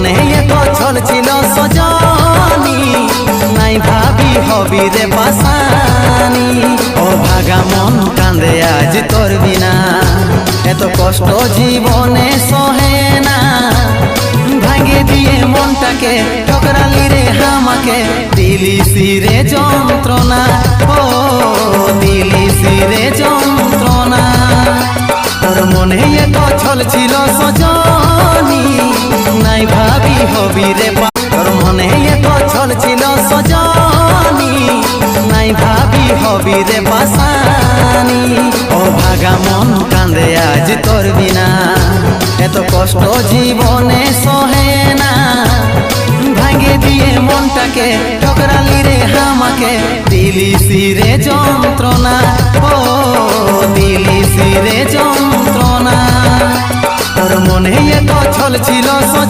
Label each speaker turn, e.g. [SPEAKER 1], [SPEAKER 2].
[SPEAKER 1] মনে এত ছল ছিল সজনী, নাই ভাবি হবি রে পাশানি। ও ভাগা মন কান্দে আজ তোর বিনা, এত কষ্ট জীবনে সহে না। ভাঙে দিয়ে মনটাকে ঠকরালি রে আমাকে, দিলি সিরে যন্ত্রণা, ও দিলি সিরে যন্ত্রণা। তোর মনে এত ছল ছিল সজনী, নাই ভাবি হবি রে। তোর মনে এত ছল ছিল সজনী, নাই ভাবি হবি রে পাশানি। ও ভাগা মন কান্দে আজ তোর বিনা, এত কষ্ট জীবন